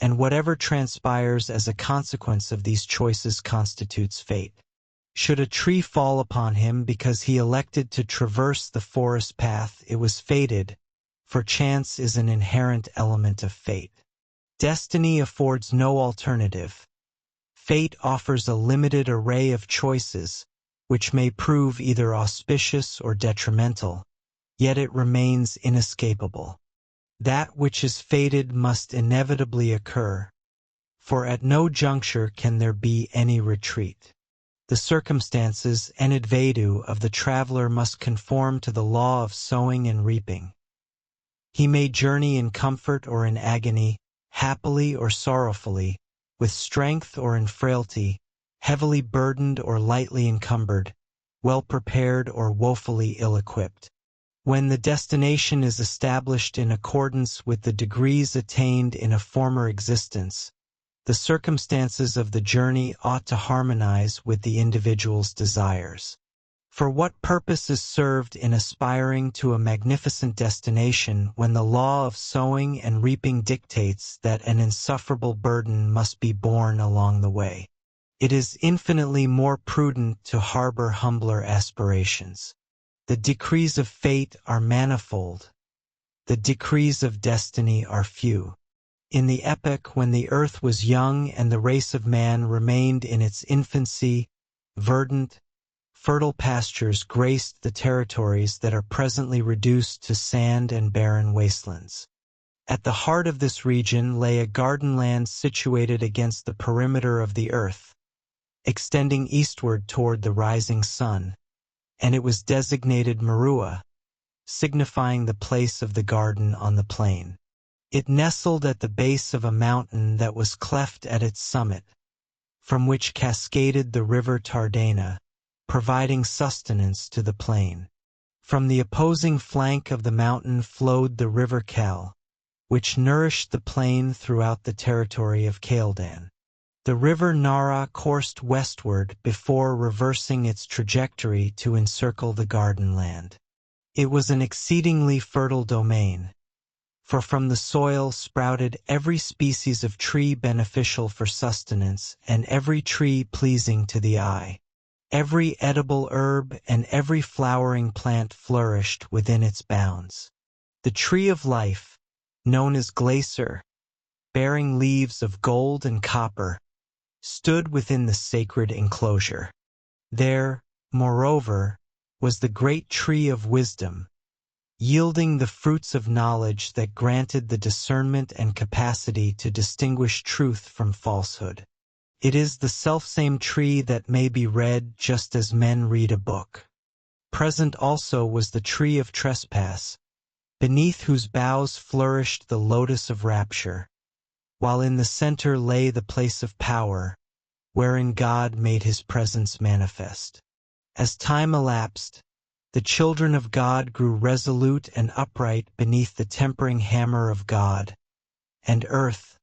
and whatever transpires as a consequence of these choices constitutes fate. Should a tree fall upon him because he elected to traverse the forest path, it was fated, for chance is an inherent element of fate. Destiny affords no alternative. Fate offers a limited array of choices, which may prove either auspicious or detrimental, yet it remains inescapable. That which is fated must inevitably occur, for at no juncture can there be any retreat. The circumstances, enidvedu, of the traveler must conform to the law of sowing and reaping. He may journey in comfort or in agony, happily or sorrowfully, with strength or in frailty, heavily burdened or lightly encumbered, well-prepared or woefully ill-equipped. When the destination is established in accordance with the degrees attained in a former existence, the circumstances of the journey ought to harmonize with the individual's desires. For what purpose is served in aspiring to a magnificent destination when the law of sowing and reaping dictates that an insufferable burden must be borne along the way? It is infinitely more prudent to harbor humbler aspirations. The decrees of fate are manifold. The decrees of destiny are few. In the epoch when the earth was young and the race of man remained in its infancy, verdant, fertile pastures graced the territories that are presently reduced to sand and barren wastelands. At the heart of this region lay a garden land situated against the perimeter of the earth, extending eastward toward the rising sun, and it was designated Marua, signifying the place of the garden on the plain. It nestled at the base of a mountain that was cleft at its summit, from which cascaded the river Tardena, providing sustenance to the plain. From the opposing flank of the mountain flowed the river Kel, which nourished the plain throughout the territory of Kael'dan. The river Nara coursed westward before reversing its trajectory to encircle the garden land. It was an exceedingly fertile domain, for from the soil sprouted every species of tree beneficial for sustenance and every tree pleasing to the eye. Every edible herb and every flowering plant flourished within its bounds. The tree of life, known as glacier, bearing leaves of gold and copper, stood within the sacred enclosure. There, moreover, was the great tree of wisdom, yielding the fruits of knowledge that granted the discernment and capacity to distinguish truth from falsehood. It is the selfsame tree that may be read just as men read a book. Present also was the tree of trespass, beneath whose boughs flourished the lotus of rapture, while in the center lay the place of power, wherein God made his presence manifest. As time elapsed, the children of God grew resolute and upright beneath the tempering hammer of God, and earth,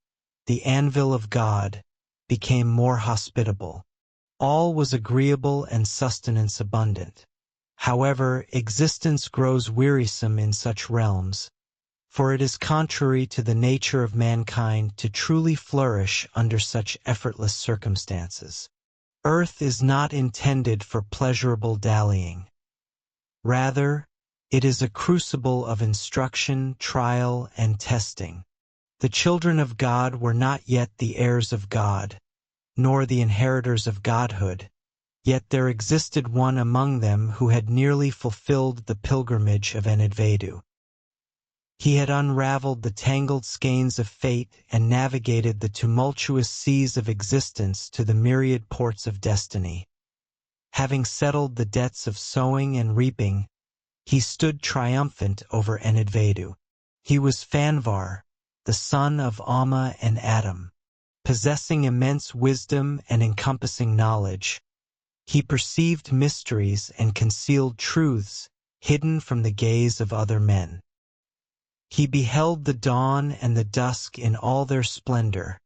the anvil of God, became more hospitable. All was agreeable and sustenance abundant. However, existence grows wearisome in such realms, for it is contrary to the nature of mankind to truly flourish under such effortless circumstances. Earth is not intended for pleasurable dallying. Rather, it is a crucible of instruction, trial, and testing. The children of God were not yet the heirs of God, nor the inheritors of godhood, yet there existed one among them who had nearly fulfilled the pilgrimage of Enidvedu. He had unraveled the tangled skeins of fate and navigated the tumultuous seas of existence to the myriad ports of destiny. Having settled the debts of sowing and reaping, he stood triumphant over Enidvedu. He was Fanvar, the son of Amma and Adam. Possessing immense wisdom and encompassing knowledge, he perceived mysteries and concealed truths hidden from the gaze of other men. He beheld the dawn and the dusk in all their splendor,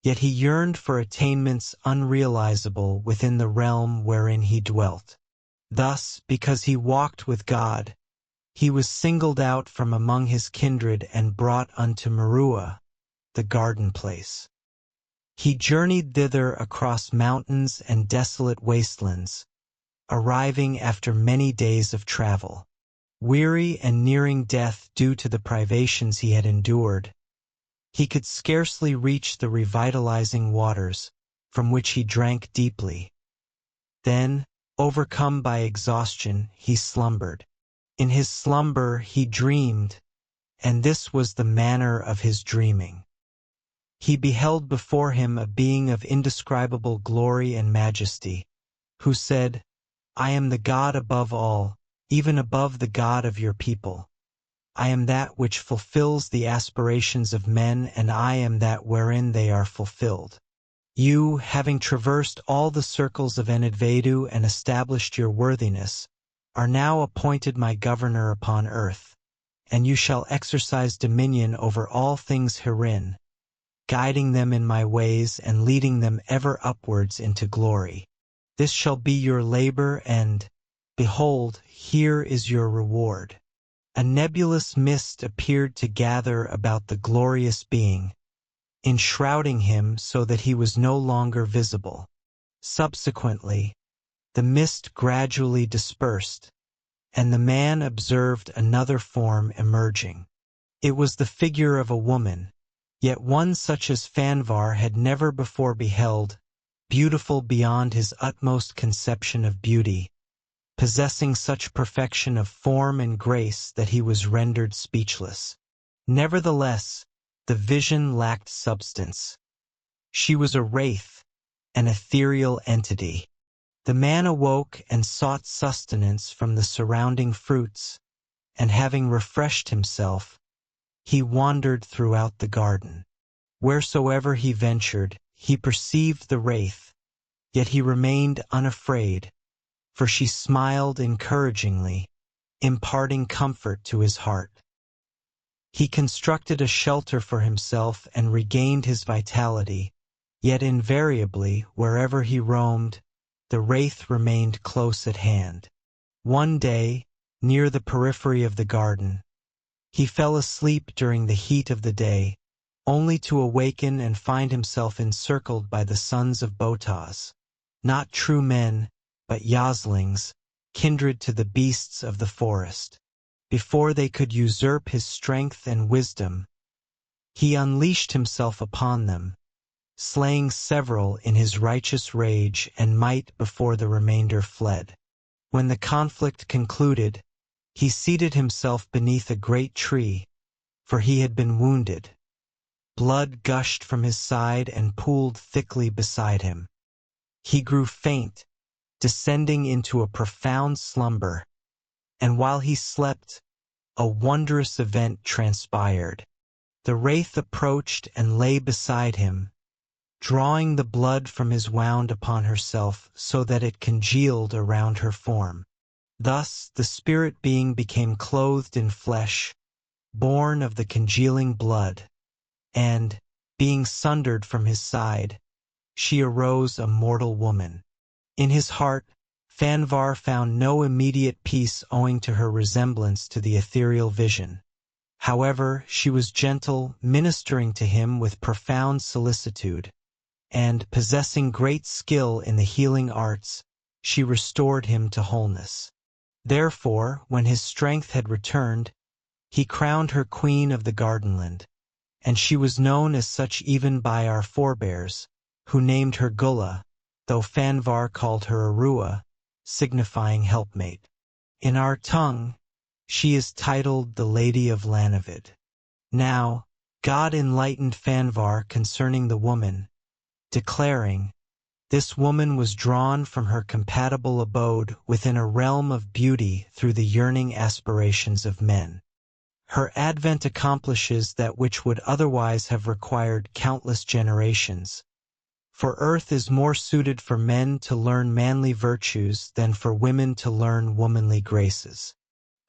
yet he yearned for attainments unrealizable within the realm wherein he dwelt. Thus, because he walked with God, he was singled out from among his kindred and brought unto Marua, the garden place. He journeyed thither across mountains and desolate wastelands, arriving after many days of travel. Weary and nearing death due to the privations he had endured, he could scarcely reach the revitalizing waters, from which he drank deeply. Then, overcome by exhaustion, he slumbered. In his slumber he dreamed, and this was the manner of his dreaming. He beheld before him a being of indescribable glory and majesty, who said, "I am the God above all, even above the God of your people. I am that which fulfills the aspirations of men, and I am that wherein they are fulfilled." You, having traversed all the circles of Enidvedu and established your worthiness, are now appointed my governor upon earth, and you shall exercise dominion over all things herein, guiding them in my ways and leading them ever upwards into glory. This shall be your labor, and, behold, here is your reward. A nebulous mist appeared to gather about the glorious being, enshrouding him so that he was no longer visible. Subsequently, the mist gradually dispersed, and the man observed another form emerging. It was the figure of a woman, yet one such as Fanvar had never before beheld, beautiful beyond his utmost conception of beauty, possessing such perfection of form and grace that he was rendered speechless. Nevertheless, the vision lacked substance. She was a wraith, an ethereal entity. The man awoke and sought sustenance from the surrounding fruits, and having refreshed himself, he wandered throughout the garden. Wheresoever he ventured, he perceived the wraith, yet he remained unafraid, for she smiled encouragingly, imparting comfort to his heart. He constructed a shelter for himself and regained his vitality, yet invariably, wherever he roamed, the wraith remained close at hand. One day, near the periphery of the garden, he fell asleep during the heat of the day, only to awaken and find himself encircled by the sons of Botaz, not true men, but yoslings, kindred to the beasts of the forest. Before they could usurp his strength and wisdom, he unleashed himself upon them, slaying several in his righteous rage and might before the remainder fled. When the conflict concluded, he seated himself beneath a great tree, for he had been wounded. Blood gushed from his side and pooled thickly beside him. He grew faint, descending into a profound slumber, and while he slept, a wondrous event transpired. The wraith approached and lay beside him, drawing the blood from his wound upon herself so that it congealed around her form. Thus the spirit being became clothed in flesh, born of the congealing blood, and, being sundered from his side, she arose a mortal woman. In his heart, Fanvar found no immediate peace owing to her resemblance to the ethereal vision. However, she was gentle, ministering to him with profound solicitude, and, possessing great skill in the healing arts, she restored him to wholeness. Therefore, when his strength had returned, he crowned her queen of the gardenland, and she was known as such even by our forebears, who named her Gula, though Fanvar called her Arua, signifying helpmate. In our tongue, she is titled the Lady of Lanavid. Now, God enlightened Fanvar concerning the woman, declaring, "This woman was drawn from her compatible abode within a realm of beauty through the yearning aspirations of men. Her advent accomplishes that which would otherwise have required countless generations, for earth is more suited for men to learn manly virtues than for women to learn womanly graces.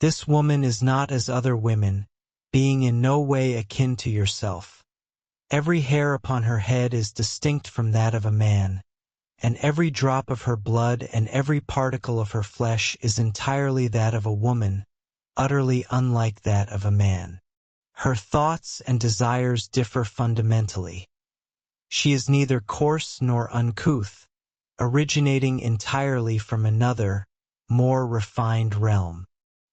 This woman is not as other women, being in no way akin to yourself. Every hair upon her head is distinct from that of a man, and every drop of her blood and every particle of her flesh is entirely that of a woman, utterly unlike that of a man. Her thoughts and desires differ fundamentally. She is neither coarse nor uncouth, originating entirely from another, more refined realm.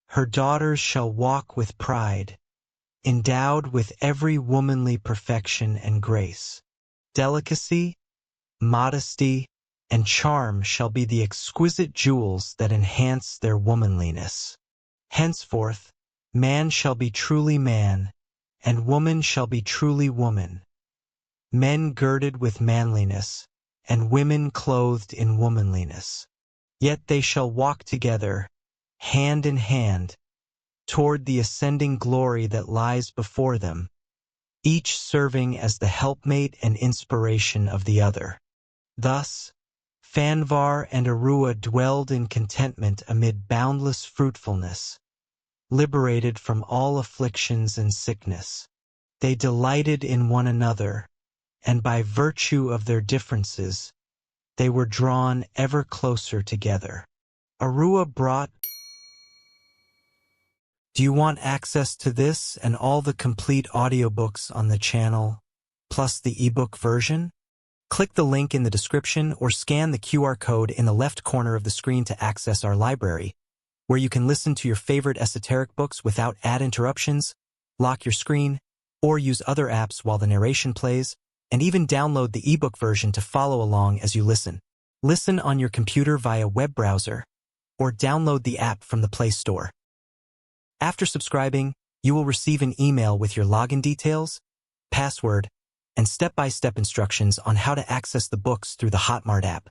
Her daughters shall walk with pride, endowed with every womanly perfection and grace. Delicacy, modesty, and charm shall be the exquisite jewels that enhance their womanliness. Henceforth, man shall be truly man, and woman shall be truly woman. Men girded with manliness, and women clothed in womanliness. Yet they shall walk together, hand in hand, toward the ascending glory that lies before them, each serving as the helpmate and inspiration of the other. Thus, Fanvar and Arua dwelled in contentment amid boundless fruitfulness, liberated from all afflictions and sickness. They delighted in one another, and by virtue of their differences, they were drawn ever closer together. Arua brought. Do you want access to this and all the complete audiobooks on the channel, plus the ebook version? Click the link in the description or scan the QR code in the left corner of the screen to access our library, where you can listen to your favorite esoteric books without ad interruptions, lock your screen, or use other apps while the narration plays, and even download the ebook version to follow along as you listen. Listen on your computer via web browser, or download the app from the Play Store. After subscribing, you will receive an email with your login details, password, and step-by-step instructions on how to access the books through the Hotmart app.